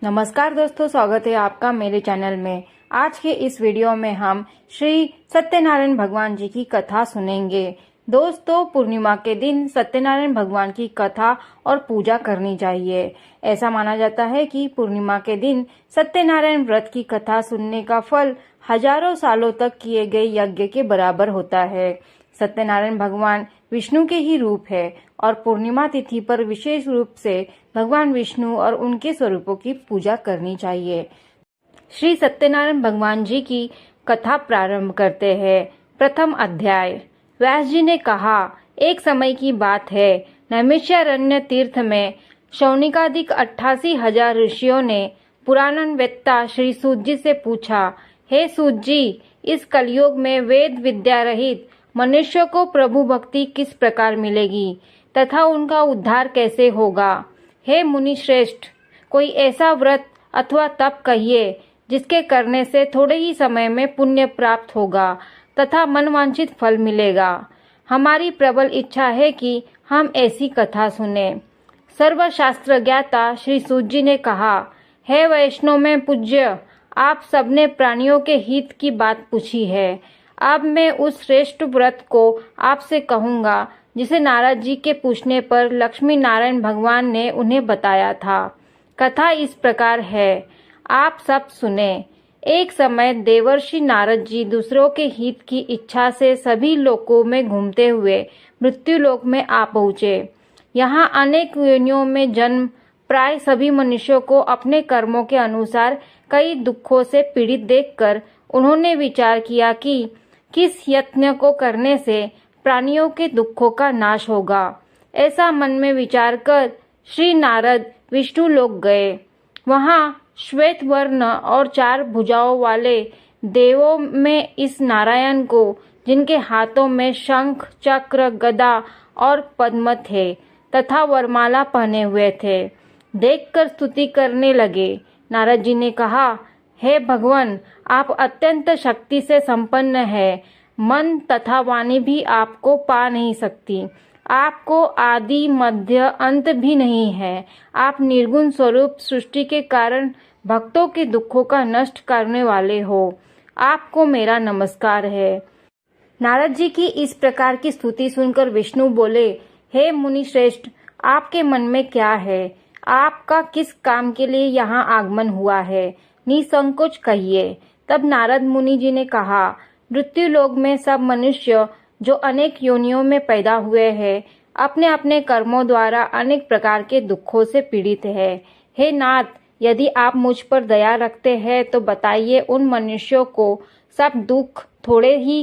नमस्कार दोस्तों, स्वागत है आपका मेरे चैनल में। आज के इस वीडियो में हम श्री सत्यनारायण भगवान जी की कथा सुनेंगे। दोस्तों, पूर्णिमा के दिन सत्यनारायण भगवान की कथा और पूजा करनी चाहिए। ऐसा माना जाता है कि पूर्णिमा के दिन सत्यनारायण व्रत की कथा सुनने का फल हजारों सालों तक किए गए यज्ञ के बराबर होता है। सत्यनारायण भगवान विष्णु के ही रूप है और पूर्णिमा तिथि पर विशेष रूप से भगवान विष्णु और उनके स्वरूपों की पूजा करनी चाहिए। श्री सत्यनारायण भगवान जी की कथा प्रारंभ करते हैं। प्रथम अध्याय। व्यास जी ने कहा, एक समय की बात है, नैमिषारण्य तीर्थ में शौनिकादिक 88,000 ऋषियों ने पुराणवेत्ता श्री सूत जी से पूछा, हे सूत जी, इस कलयुग में वेद विद्या रहित मनुष्य को प्रभु भक्ति किस प्रकार मिलेगी तथा उनका उद्धार कैसे होगा। हे मुनि श्रेष्ठ, कोई ऐसा व्रत अथवा तप कहिए जिसके करने से थोड़े ही समय में पुण्य प्राप्त होगा तथा मनवांछित फल मिलेगा। हमारी प्रबल इच्छा है कि हम ऐसी कथा सुने। सर्वशास्त्र ज्ञाता श्री सूत जी ने कहा, हे वैष्णव में पूज्य, आप सबने प्राणियों के हित की बात पूछी है। अब मैं उस श्रेष्ठ व्रत को आपसे कहूँगा जिसे नारद जी के पूछने पर लक्ष्मी नारायण भगवान ने उन्हें बताया था। कथा इस प्रकार है, आप सब सुने। एक समय देवर्षि नारद जी दूसरों के हित की इच्छा से सभी लोकों में घूमते हुए मृत्युलोक में आ पहुँचे। यहाँ अनेक योनियों में जन्म प्राय सभी मनुष्यों को अपने कर्मों के अनुसार कई दुखों से पीड़ित देखकर उन्होंने विचार किया कि किस यत्न को करने से प्राणियों के दुखों का नाश होगा। ऐसा मन में विचार कर श्री नारद विष्णु लोक गए। वहां श्वेत वर्ण और 4 भुजाओं वाले देवों में इस नारायण को, जिनके हाथों में शंख, चक्र, गदा और पद्म थे तथा वरमाला पहने हुए थे, देखकर स्तुति करने लगे। नारद जी ने कहा, हे भगवान, आप अत्यंत शक्ति से संपन्न है। मन तथा वाणी भी आपको पा नहीं सकती। आपको आदि मध्य अंत भी नहीं है। आप निर्गुण स्वरूप सृष्टि के कारण भक्तों के दुखों का नष्ट करने वाले हो। आपको मेरा नमस्कार है। नारद जी की इस प्रकार की स्तुति सुनकर विष्णु बोले, हे मुनि श्रेष्ठ, आपके मन में क्या है? आपका किस काम के लिए यहाँ आगमन हुआ है? निसंकोच कहिए। तब नारद मुनि जी ने कहा, मृत्युलोक में सब मनुष्य जो अनेक योनियों में पैदा हुए हैं, अपने अपने कर्मों द्वारा अनेक प्रकार के दुखों से पीड़ित है। हे नाथ, यदि आप मुझ पर दया रखते हैं तो बताइए, उन मनुष्यों को सब दुख थोड़े ही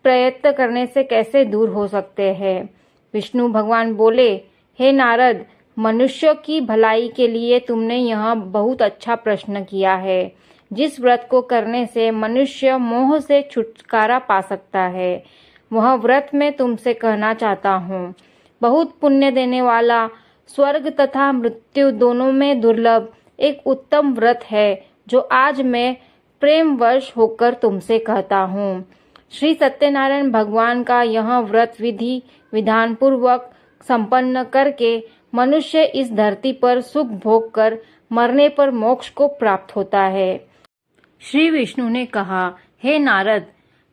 प्रयत्न करने से कैसे दूर हो सकते हैं। विष्णु भगवान बोले, हे नारद, मनुष्यों की भलाई के लिए तुमने यह बहुत अच्छा प्रश्न किया है। जिस व्रत को करने से मनुष्य मोह से छुटकारा पा सकता है, वह व्रत मैं तुमसे कहना चाहता हूँ। बहुत पुण्य देने वाला, स्वर्ग तथा मृत्यु दोनों में दुर्लभ एक उत्तम व्रत है, जो आज मैं प्रेमवश होकर तुमसे कहता हूँ। श्री सत्यनारायण भगवान का यह व्रत विधि विधान पूर्वक संपन्न करके मनुष्य इस धरती पर सुख भोग कर मरने पर मोक्ष को प्राप्त होता है। श्री विष्णु ने कहा, हे नारद,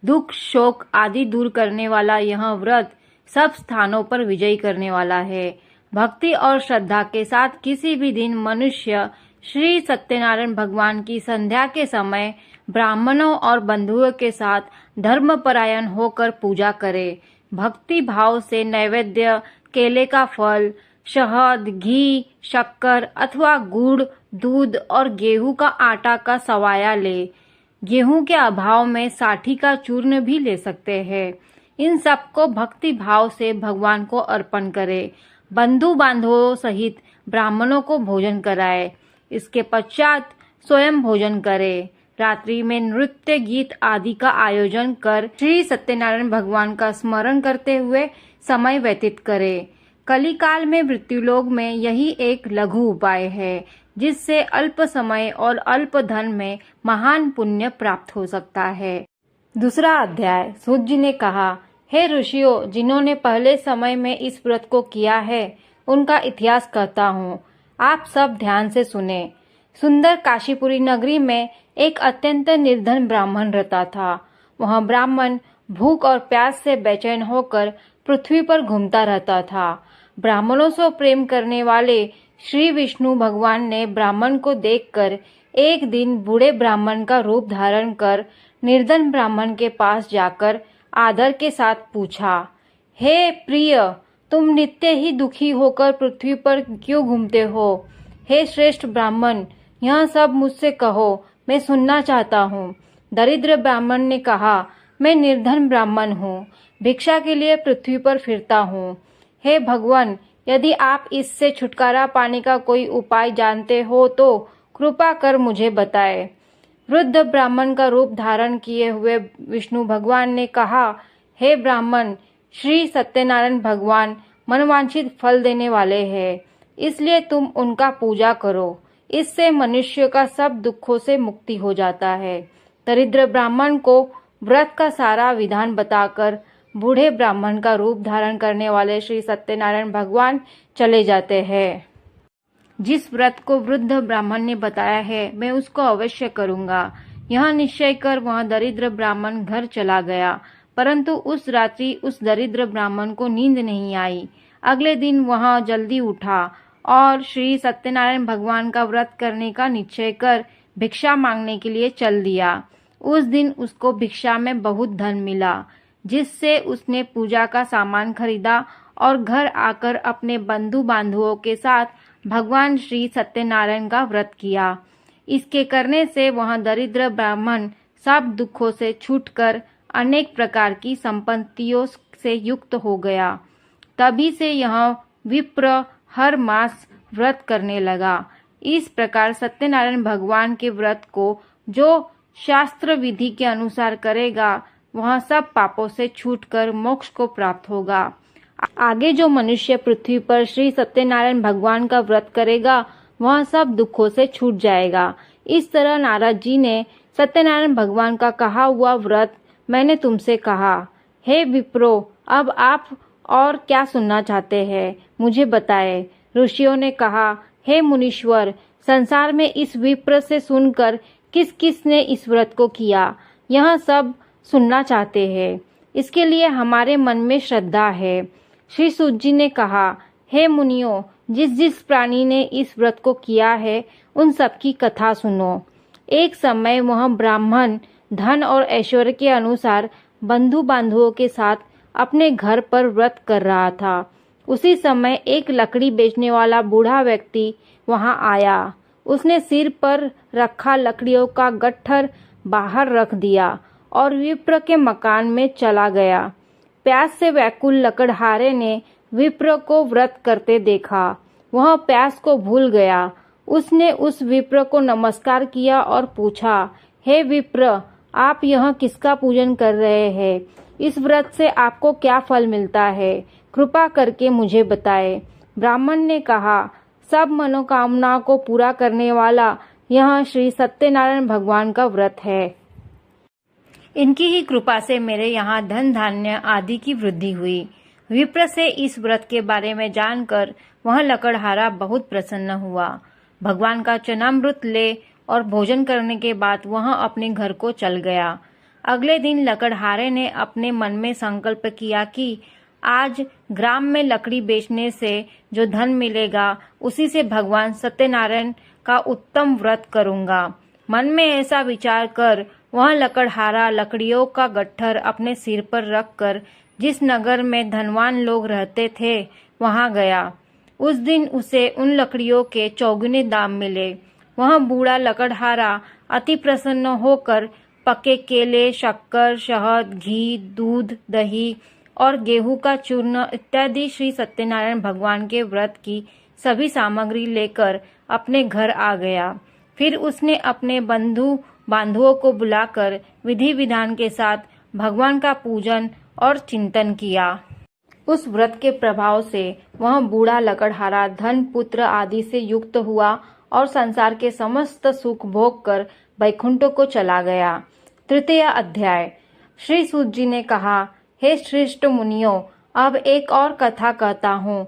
दुख शोक आदि दूर करने वाला यह व्रत सब स्थानों पर विजयी करने वाला है। भक्ति और श्रद्धा के साथ किसी भी दिन मनुष्य श्री सत्यनारायण भगवान की संध्या के समय ब्राह्मणों और बंधुओं के साथ धर्मपरायण होकर पूजा करे। भक्ति भाव से नैवेद्य, केले का फल, शहद, घी, शक्कर अथवा गुड़, दूध और गेहूं का आटा का सवाया ले। गेहूं के अभाव में साठी का चूर्ण भी ले सकते हैं। इन सबको भक्ति भाव से भगवान को अर्पण करे। बंधु बांधवों सहित ब्राह्मणों को भोजन कराए। इसके पश्चात स्वयं भोजन करे। रात्रि में नृत्य गीत आदि का आयोजन कर श्री सत्यनारायण भगवान का स्मरण करते हुए समय व्यतीत करे। कलिकाल में मृत्युलोक में यही एक लघु उपाय है, जिससे अल्प समय और अल्प धन में महान पुण्य प्राप्त हो सकता है। दूसरा अध्याय। सूत जी ने कहा, हे ऋषियों, जिन्होंने पहले समय में इस व्रत को किया है, उनका इतिहास कहता हूँ, आप सब ध्यान से सुने। सुंदर काशीपुरी नगरी में एक अत्यंत निर्धन ब्राह्मण रहता था। वह ब्राह्मण भूख और प्यास से बेचैन होकर पृथ्वी पर घूमता रहता था। ब्राह्मणों से प्रेम करने वाले श्री विष्णु भगवान ने ब्राह्मण को देखकर एक दिन बूढ़े ब्राह्मण का रूप धारण कर निर्धन ब्राह्मण के पास जाकर आदर के साथ पूछा, हे प्रिय, तुम नित्य ही दुखी होकर पृथ्वी पर क्यों घूमते हो? हे श्रेष्ठ ब्राह्मण, यह सब मुझसे कहो, मैं सुनना चाहता हूँ। दरिद्र ब्राह्मण ने कहा, मैं निर्धन ब्राह्मण हूँ, भिक्षा के लिए पृथ्वी पर फिरता हूँ। हे भगवान, यदि आप इससे छुटकारा पाने का कोई उपाय जानते हो तो कृपा कर मुझे बताएं। वृद्ध ब्राह्मण का रूप धारण किए हुए विष्णु भगवान ने कहा, हे ब्राह्मण, श्री सत्यनारायण भगवान मनवांछित फल देने वाले हैं, इसलिए तुम उनका पूजा करो। इससे मनुष्य का सब दुखों से मुक्ति हो जाता है। दरिद्र ब्राह्मण को व्रत का सारा विधान बताकर बूढ़े ब्राह्मण का रूप धारण करने वाले श्री सत्यनारायण भगवान चले जाते हैं। जिस व्रत को वृद्ध ब्राह्मण ने बताया है, मैं उसको अवश्य करूंगा। यह निश्चय कर वह दरिद्र ब्राह्मण घर चला गया, परंतु उस रात्रि उस दरिद्र ब्राह्मण को नींद नहीं आई। अगले दिन वह जल्दी उठा और श्री सत्यनारायण भगवान का व्रत करने का निश्चय कर भिक्षा मांगने के लिए चल दिया। उस दिन उसको भिक्षा में बहुत धन मिला, जिससे उसने पूजा का सामान खरीदा और घर आकर अपने बंधु बांधवों के साथ भगवान श्री सत्यनारायण का व्रत किया। इसके करने से वह दरिद्र ब्राह्मण सब दुखों से छूटकर अनेक प्रकार की संपत्तियों से युक्त हो गया। तभी से यह विप्र हर मास व्रत करने लगा। इस प्रकार सत्यनारायण भगवान के व्रत को जो शास्त्र विधि के अनुसार करेगा, वह सब पापों से छूटकर मोक्ष को प्राप्त होगा। आगे जो मनुष्य पृथ्वी पर श्री सत्यनारायण भगवान का व्रत करेगा, वह सब दुखों से छूट जाएगा। इस तरह नारद जी ने सत्यनारायण भगवान का कहा हुआ व्रत मैंने तुमसे कहा। हे विप्रो, अब आप और क्या सुनना चाहते हैं, मुझे बताएं। ऋषियों ने कहा, हे मुनीश्वर, संसार में इस विप्र से सुनकर किस किस ने इस व्रत को किया, यह सब सुनना चाहते हैं। इसके लिए हमारे मन में श्रद्धा है। श्री सूत जी ने कहा, हे मुनियों, जिस जिस प्राणी ने इस व्रत को किया है, उन सब की कथा सुनो। एक समय वह ब्राह्मण धन और ऐश्वर्य के अनुसार बंधु बांधवों के साथ अपने घर पर व्रत कर रहा था। उसी समय एक लकड़ी बेचने वाला बूढ़ा व्यक्ति वहां आया। उसने सिर पर रखा लकड़ियों का गट्ठर बाहर रख दिया और विप्र के मकान में चला गया। प्यास से व्याकुल लकड़हारे ने विप्र को व्रत करते देखा। वह प्यास को भूल गया। उसने उस विप्र को नमस्कार किया और पूछा, हे विप्र, आप यह किसका पूजन कर रहे हैं? इस व्रत से आपको क्या फल मिलता है? कृपा करके मुझे बताएं। ब्राह्मण ने कहा, सब मनोकामनाओं को पूरा करने वाला यह श्री सत्यनारायण भगवान का व्रत है। इनकी ही कृपा से मेरे यहाँ धन धान्य आदि की वृद्धि हुई। विप्र से इस व्रत के बारे में जानकर वह लकड़हारा बहुत प्रसन्न हुआ। भगवान का चरणामृत ले और भोजन करने के बाद वह अपने घर को चल गया। अगले दिन लकड़हारे ने अपने मन में संकल्प किया कि आज ग्राम में लकड़ी बेचने से जो धन मिलेगा, उसी से भगवान सत्यनारायण का उत्तम व्रत करूंगा। मन में ऐसा विचार कर वह लकड़हारा लकड़ियों का गट्ठर अपने सिर पर रखकर जिस नगर में धनवान लोग रहते थे, वहां गया। उस दिन उसे उन लकड़ियों के चौगुने दाम मिले। वह बूढ़ा लकड़हारा अति प्रसन्न होकर पके केले, शक्कर, शहद, घी, दूध, दही और गेहूं का चूर्ण इत्यादि श्री सत्यनारायण भगवान के व्रत की सभी सामग्री लेकर अपने घर आ गया। फिर उसने अपने बंधु बांधवों को बुलाकर विधि विधान के साथ भगवान का पूजन और चिंतन किया। उस व्रत के प्रभाव से वह बूढ़ा लकड़हारा धन, पुत्र आदि से युक्त हुआ और संसार के समस्त सुख भोग कर वैकुंठ को चला गया। तृतीय अध्याय। श्री सूत जी ने कहा, हे श्रेष्ठ मुनियों, अब एक और कथा कहता हूँ।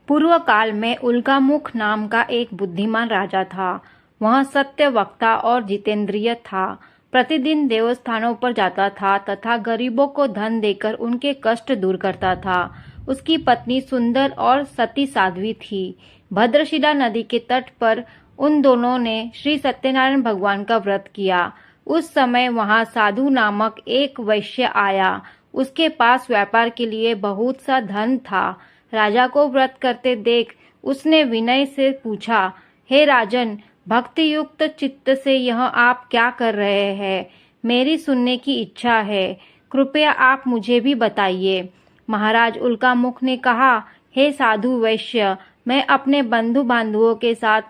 पूर्व काल में उल्कामुख नाम का एक बुद्धिमान राजा था। वह सत्य वक्ता और जितेंद्रिय था। प्रतिदिन देवस्थानों पर जाता था तथा गरीबों को धन देकर उनके कष्ट दूर करता था। उसकी पत्नी सुंदर और सती साध्वी थी। भद्रशिला नदी के तट पर उन दोनों ने श्री सत्यनारायण भगवान का व्रत किया। उस समय वहां साधु नामक एक वैश्य आया। उसके पास व्यापार के लिए बहुत सा धन था। राजा को व्रत करते देख उसने विनय से पूछा, हे राजन, भक्ति युक्त चित्त से यह आप क्या कर रहे हैं? मेरी सुनने की इच्छा है, कृपया आप मुझे भी बताइए। महाराज उल्कामुख ने कहा, हे साधु वैश्य, मैं अपने बंधु बांधवों के साथ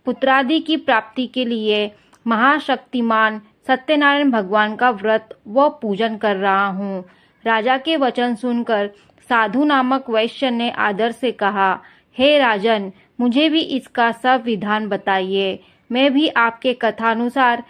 पुत्रादि की प्राप्ति के लिए महाशक्तिमान सत्यनारायण भगवान का व्रत व पूजन कर रहा हूँ। राजा के वचन सुनकर साधु नामक वैश्य ने आदर से कहा, हे राजन, मुझे भी इसका सब विधान बताइए। मैं भी आपके कथानुसार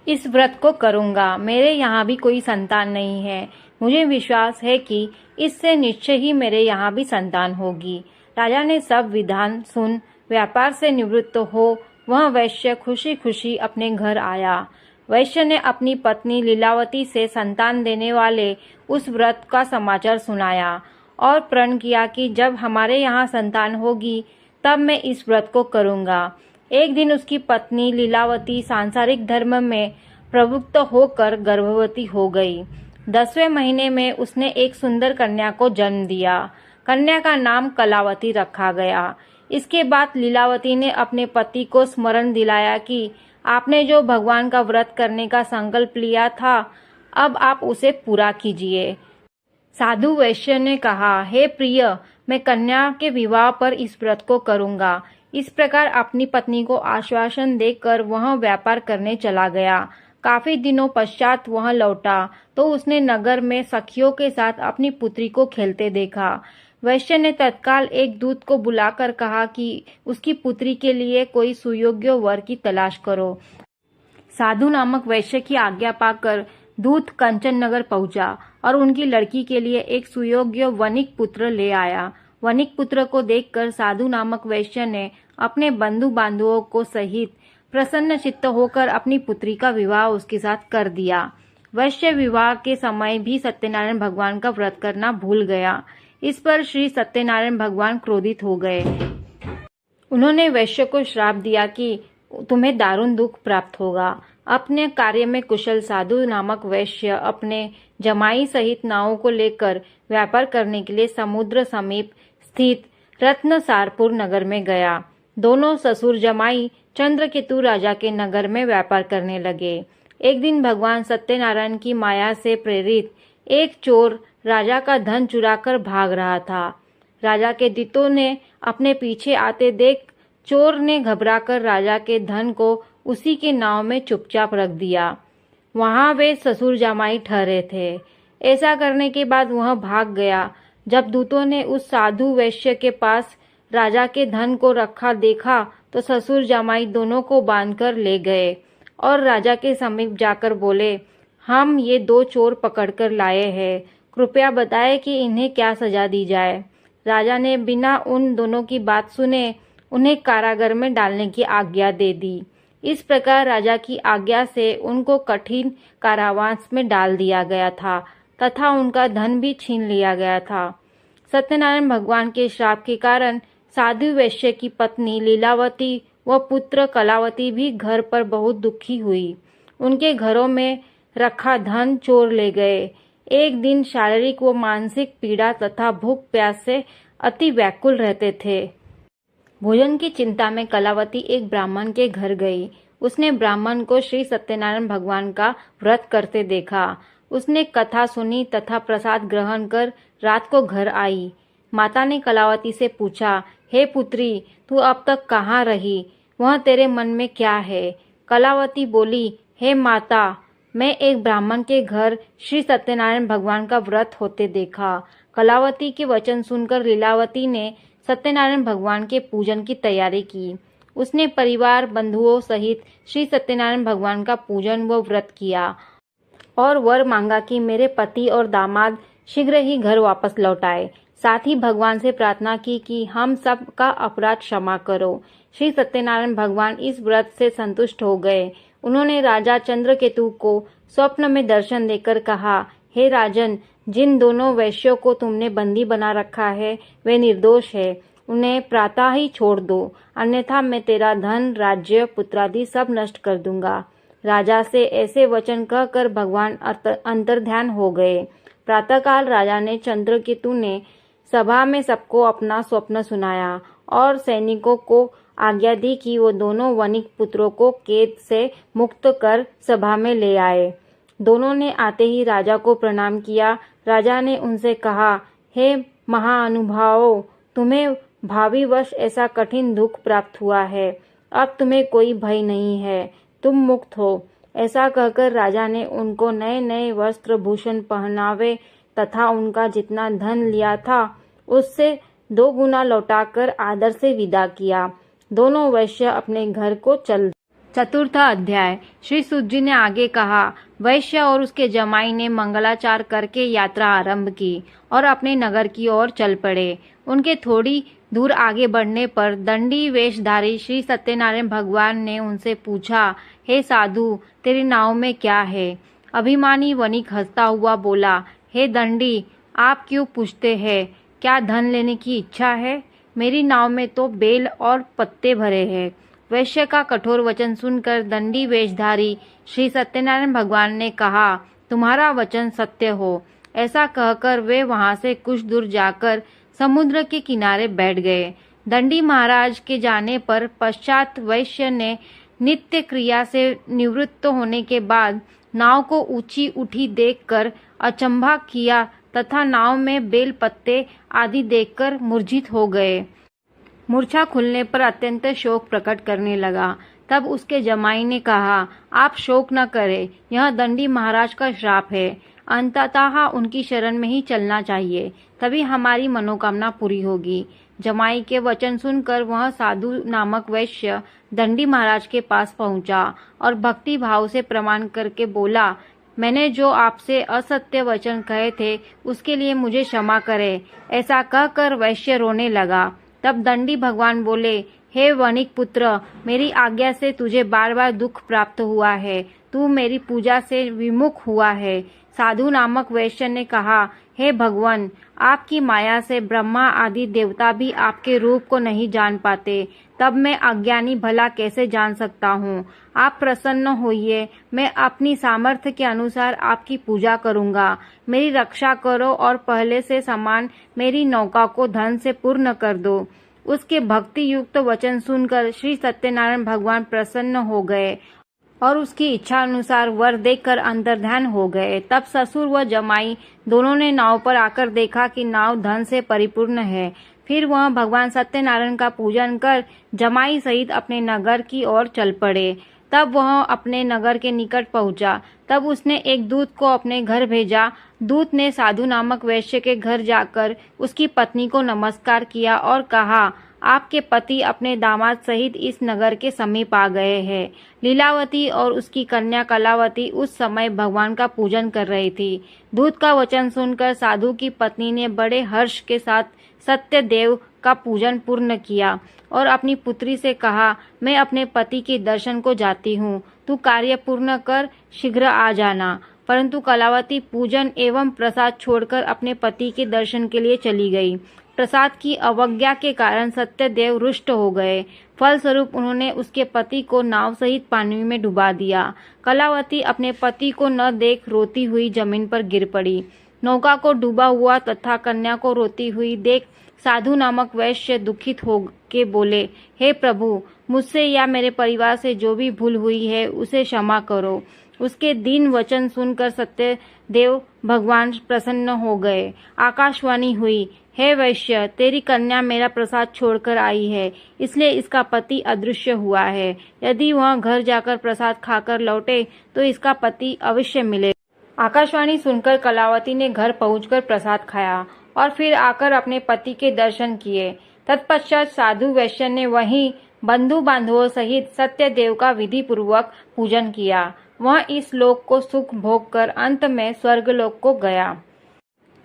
इस व्रत को करूंगा। मेरे यहाँ भी कोई संतान नहीं है। मुझे विश्वास है कि इससे निश्चय ही मेरे यहाँ भी संतान होगी। राजा ने सब विधान सुन व्यापार से निवृत्त हो वह वैश्य खुशी खुशी अपने घर आया। वैश्य ने अपनी पत्नी लीलावती से संतान देने वाले उस व्रत का समाचार सुनाया और प्रण किया कि जब हमारे यहाँ संतान होगी तब मैं इस व्रत को करूंगा। एक दिन उसकी पत्नी लीलावती सांसारिक धर्म में प्रवृत्त होकर गर्भवती हो गई। 10वें महीने में उसने एक सुंदर कन्या को जन्म दिया। कन्या का नाम कलावती रखा गया। इसके बाद लीलावती ने अपने पति को स्मरण दिलाया कि आपने जो भगवान का व्रत करने का संकल्प लिया था, अब आप उसे पूरा कीजिए। साधु वैश्य ने कहा, हे प्रिय, मैं कन्या के विवाह पर इस व्रत को करूंगा। इस प्रकार अपनी पत्नी को आश्वासन देकर वह व्यापार करने चला गया। काफी दिनों पश्चात वह लौटा तो उसने नगर में सखियों के साथ अपनी पुत्री को खेलते देखा। वैश्य ने तत्काल एक दूत को बुलाकर कहा कि उसकी पुत्री के लिए कोई सुयोग्य वर की तलाश करो। साधु नामक वैश्य की आज्ञा पाकर दूत कंचन नगर पहुंचा और उनकी लड़की के लिए एक सुयोग्य वणिक पुत्र ले आया। वणिक पुत्र को देखकर साधु नामक वैश्य ने अपने बंधु बांधवों को सहित प्रसन्न चित्त होकर अपनी पुत्री का विवाह उसके साथ कर दिया। वैश्य विवाह के समय भी सत्यनारायण भगवान का व्रत करना भूल गया। इस पर श्री सत्यनारायण भगवान क्रोधित हो गए। उन्होंने वैश्य को श्राप दिया कि तुम्हें दारुण दुख प्राप्त होगा। अपने कार्य में कुशल साधु नामक वैश्य अपने जमाई सहित नावों को लेकर व्यापार करने के लिए समुद्र समीप स्थित रत्नसारपुर नगर में गया। दोनों ससुर जमाई चंद्रकेतु राजा के नगर में व्यापार करने लगे। एक दिन भगवान सत्यनारायण की माया से प्रेरित एक चोर राजा का धन चुराकर भाग रहा था। राजा के दूतों ने अपने पीछे आते देख चोर ने घबराकर राजा के धन को उसी के नाव में चुपचाप रख दिया। वहां वे ससुर जमाई ठहरे थे। ऐसा करने के बाद वह भाग गया। जब दूतों ने उस साधु वैश्य के पास राजा के धन को रखा देखा तो ससुर जमाई दोनों को बांधकर ले गए और राजा के समीप जाकर बोले, हम ये दो चोर पकड़कर लाए हैं, कृपया बताएं कि इन्हें क्या सजा दी जाए। राजा ने बिना उन दोनों की बात सुने उन्हें कारागार में डालने की आज्ञा दे दी। इस प्रकार राजा की आज्ञा से उनको कठिन कारावास में डाल दिया गया था तथा उनका धन भी छीन लिया गया था। सत्यनारायण भगवान के श्राप के कारण साधु वैश्य की पत्नी लीलावती व पुत्र कलावती भी घर पर बहुत दुखी हुई। उनके घरों में रखा धन चोर ले गए। एक दिन शारीरिक व मानसिक पीड़ा तथा भूख प्यास से अति व्याकुल रहते थे। भोजन की चिंता में कलावती एक ब्राह्मण के घर गई। उसने ब्राह्मण को श्री सत्यनारायण भगवान का व्रत करते देखा। उसने कथा सुनी तथा प्रसाद ग्रहण कर रात को घर आई। माता ने कलावती से पूछा, हे पुत्री, तू अब तक कहाँ रही? वह तेरे मन में क्या है? कलावती बोली, हे माता, मैं एक ब्राह्मण के घर श्री सत्यनारायण भगवान का व्रत होते देखा। कलावती के वचन सुनकर लीलावती ने सत्यनारायण भगवान के पूजन की तैयारी की। उसने परिवार बंधुओं सहित श्री सत्यनारायण भगवान का पूजन व व्रत किया और वर मांगा कि मेरे पति और दामाद शीघ्र ही घर वापस लौट आए। साथ ही भगवान से प्रार्थना की कि हम सब का अपराध क्षमा करो। श्री सत्यनारायण भगवान इस व्रत से संतुष्ट हो गए। उन्होंने राजा चंद्रकेतु को स्वप्न में दर्शन देकर कहा, हे राजन, जिन दोनों वैश्यों को तुमने बंदी बना रखा है वे निर्दोष है, उन्हें प्रातः ही छोड़ दो, अन्यथा मैं तेरा धन, राज्य, पुत्रादि सब नष्ट कर दूंगा। राजा से ऐसे वचन कहकर भगवान अंतर्ध्यान हो गए। प्रातःकाल राजा ने चंद्रकेतु ने सभा में सबको अपना स्वप्न सुनाया और सैनिकों को आज्ञा दी कि वो दोनों वणिक पुत्रों को कैद से मुक्त कर सभा में ले आए। दोनों ने आते ही राजा को प्रणाम किया। राजा ने उनसे कहा, हे महानुभावों, तुम्हें भावीवश ऐसा कठिन दुख प्राप्त हुआ है, अब तुम्हें कोई भय नहीं है, तुम मुक्त हो। ऐसा कहकर राजा ने उनको नए नए वस्त्र भूषण पहनावे तथा उनका जितना धन लिया था उससे 2 गुना लौटाकर आदर से विदा किया। दोनों वैश्य अपने घर को चल। चतुर्थ अध्याय। श्री सूत जी ने आगे कहा, वैश्य और उसके जमाई ने मंगलाचार करके यात्रा आरंभ की और अपने नगर की ओर चल पड़े। उनके थोड़ी दूर आगे बढ़ने पर दंडी वेशधारी श्री सत्यनारायण भगवान ने उनसे पूछा, हे साधु, तेरी नाव में क्या है? अभिमानी वणिक हंसता हुआ बोला, हे दंडी, आप क्यों पूछते हैं? क्या धन लेने की इच्छा है? मेरी नाव में तो बेल और पत्ते भरे हैं। वैश्य का कठोर वचन सुनकर दंडी वेशधारी श्री सत्यनारायण भगवान ने कहा, तुम्हारा वचन सत्य हो। ऐसा कहकर वे वहां से कुछ दूर जाकर समुद्र के किनारे बैठ गए। दंडी महाराज के जाने पर पश्चात वैश्य ने नित्य क्रिया से निवृत्त होने के बाद नाव को ऊंची उठी देखकर अचंभा किया तथा नाव में बेल पत्ते आदि देखकर मूर्छित हो गए। मूर्छा खुलने पर अत्यंत शोक प्रकट करने लगा। तब उसके जमाई ने कहा, आप शोक न करें, यह दंडी महाराज का श्राप है। अंततः उनकी शरण में ही चलना चाहिए, तभी हमारी मनोकामना पूरी होगी। जमाई के वचन सुनकर वह साधु नामक वैश्य दंडी महाराज के पास पहुंचा और भक्ति भाव से प्रणाम करके बोला, मैंने जो आपसे असत्य वचन कहे थे उसके लिए मुझे क्षमा करें। ऐसा कहकर वैश्य रोने लगा। तब दंडी भगवान बोले, हे वणिक पुत्र, मेरी आज्ञा से तुझे बार बार दुख प्राप्त हुआ है, तू मेरी पूजा से विमुख हुआ है। साधु नामक वैश्य ने कहा, हे भगवान, आपकी माया से ब्रह्मा आदि देवता भी आपके रूप को नहीं जान पाते, तब मैं अज्ञानी भला कैसे जान सकता हूँ। आप प्रसन्न होइए, मैं अपनी सामर्थ्य के अनुसार आपकी पूजा करूँगा। मेरी रक्षा करो और पहले से समान मेरी नौका को धन से पूर्ण कर दो। उसके भक्ति युक्त वचन सुनकर श्री सत्यनारायण भगवान प्रसन्न हो गए और उसकी इच्छा अनुसार वर देकर अंतर्ध्यान हो गए। तब ससुर व जमाई दोनों ने नाव पर आकर देखा कि नाव धन से परिपूर्ण है। फिर वह भगवान सत्यनारायण का पूजन कर जमाई सहित अपने नगर की ओर चल पड़े। तब वह अपने नगर के निकट पहुंचा। तब उसने एक दूत को अपने घर भेजा। दूत ने साधु नामक वैश्य के घर जाकर उसकी पत्नी को नमस्कार किया और कहा, आपके पति अपने दामाद सहित इस नगर के समीप आ गए हैं। लीलावती और उसकी कन्या कलावती उस समय भगवान का पूजन कर रही थी। दूत का वचन सुनकर साधु की पत्नी ने बड़े हर्ष के साथ सत्यदेव का पूजन पूर्ण किया और अपनी पुत्री से कहा, मैं अपने पति के दर्शन को जाती हूँ, तू कार्य पूर्ण कर शीघ्र आ जाना। परंतु कलावती पूजन एवं प्रसाद छोड़कर अपने पति के दर्शन के लिए चली गई। प्रसाद की अवज्ञा के कारण सत्यदेव रुष्ट हो गए। फलस्वरूप उन्होंने उसके पति को नाव सहित पानी में डुबा दिया। कलावती अपने पति को न देख रोती हुई जमीन पर गिर पड़ी। नौका को डूबा हुआ तथा कन्या को रोती हुई देख साधु नामक वैश्य दुखित हो के बोले, हे प्रभु, मुझसे या मेरे परिवार से जो भी भूल हुई है उसे क्षमा करो। उसके दीन वचन सुनकर सत्यदेव भगवान प्रसन्न हो गए। आकाशवाणी हुई, हे वैश्य, तेरी कन्या मेरा प्रसाद छोड़कर आई है, इसलिए इसका पति अदृश्य हुआ है। यदि वह घर जाकर प्रसाद खाकर लौटे तो इसका पति अवश्य मिले। आकाशवाणी सुनकर कलावती ने घर पहुंचकर प्रसाद खाया और फिर आकर अपने पति के दर्शन किए। तत्पश्चात साधु वैश्य ने वहीं बंधु बांधवों सहित सत्यदेव का विधि पूर्वक पूजन किया। वह इस लोक को सुख भोग कर अंत में स्वर्गलोक को गया।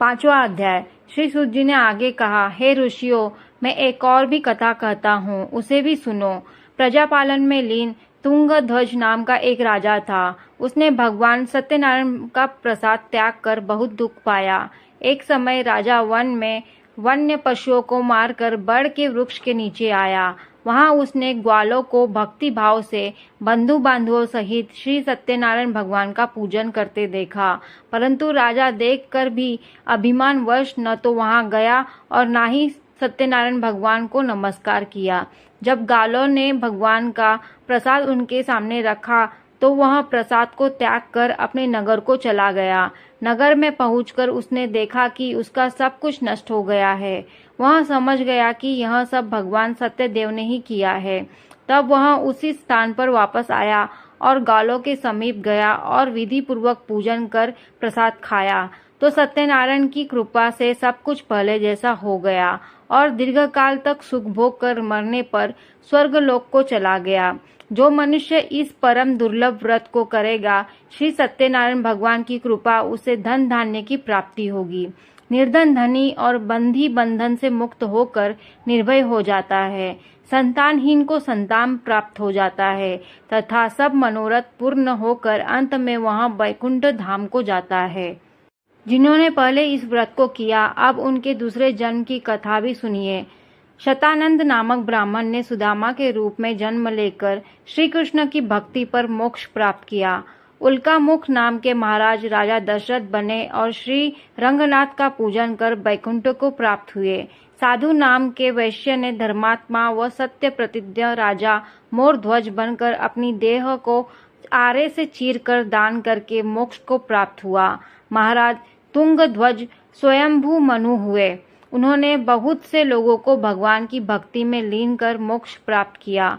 5वां अध्याय। श्री सूत जी ने आगे कहा, हे ऋषियों, मैं एक और भी कथा कहता हूँ, उसे भी सुनो। प्रजापालन में लीन तुंगध्वज नाम का एक राजा था। उसने भगवान सत्यनारायण का प्रसाद त्याग कर बहुत दुख पाया। एक समय राजा वन में वन्य पशुओं को मारकर बड़ के वृक्ष के नीचे आया। वहां उसने ग्वालों को भक्ति भाव से बंधु बांधवों सहित श्री सत्यनारायण भगवान का पूजन करते देखा। परंतु राजा देखकर भी अभिमानवश न तो वहां गया और न ही सत्यनारायण भगवान को नमस्कार किया। जब ग्वालों ने भगवान का प्रसाद उनके सामने रखा तो वह प्रसाद को त्याग कर अपने नगर को चला गया। नगर में पहुंचकर उसने देखा कि उसका सब कुछ नष्ट हो गया है। वह समझ गया कि यह सब भगवान सत्यदेव ने ही किया है। तब वह उसी स्थान पर वापस आया और ग्वालों के समीप गया और विधि पूर्वक पूजन कर प्रसाद खाया। तो सत्यनारायण की कृपा से सब कुछ पहले जैसा हो गया और दीर्घकाल तक सुख भोग कर मरने पर स्वर्गलोक को चला गया। जो मनुष्य इस परम दुर्लभ व्रत को करेगा, श्री सत्यनारायण भगवान की कृपा उसे धन धान्य की प्राप्ति होगी। निर्धन धनी और बंधी बंधन से मुक्त होकर निर्भय हो जाता है। संतानहीन को संतान प्राप्त हो जाता है तथा सब मनोरथ पूर्ण होकर अंत में वहां वैकुंठ धाम को जाता है। जिन्होंने पहले इस व्रत को किया, अब उनके दूसरे जन्म की कथा भी सुनिए। शतानंद नामक ब्राह्मण ने सुदामा के रूप में जन्म लेकर श्री कृष्ण की भक्ति पर मोक्ष प्राप्त किया। उल्कामुख नाम के महाराज राजा दशरथ बने और श्री रंगनाथ का पूजन कर वैकुंठ को प्राप्त हुए। साधु नाम के वैश्य ने धर्मात्मा व सत्य प्रतिज्ञ राजा मोरध्वज बनकर अपनी देह को आरे से चीरकर दान करके मोक्ष को प्राप्त हुआ। महाराज तुंगध्वज स्वयंभू मनु हुए। उन्होंने बहुत से लोगों को भगवान की भक्ति में लीन कर मोक्ष प्राप्त किया।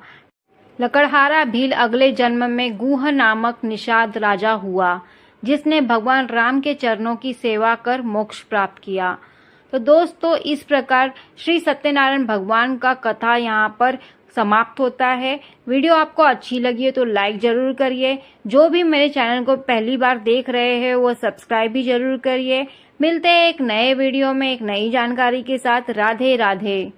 लकड़हारा भील अगले जन्म में गुह नामक निषाद राजा हुआ, जिसने भगवान राम के चरणों की सेवा कर मोक्ष प्राप्त किया। तो दोस्तों, इस प्रकार श्री सत्यनारायण भगवान का कथा यहाँ पर समाप्त होता है। वीडियो आपको अच्छी लगी है तो लाइक जरूर करिए। जो भी मेरे चैनल को पहली बार देख रहे हैं वो सब्सक्राइब भी जरूर करिए। मिलते हैं एक नए वीडियो में एक नई जानकारी के साथ। राधे राधे।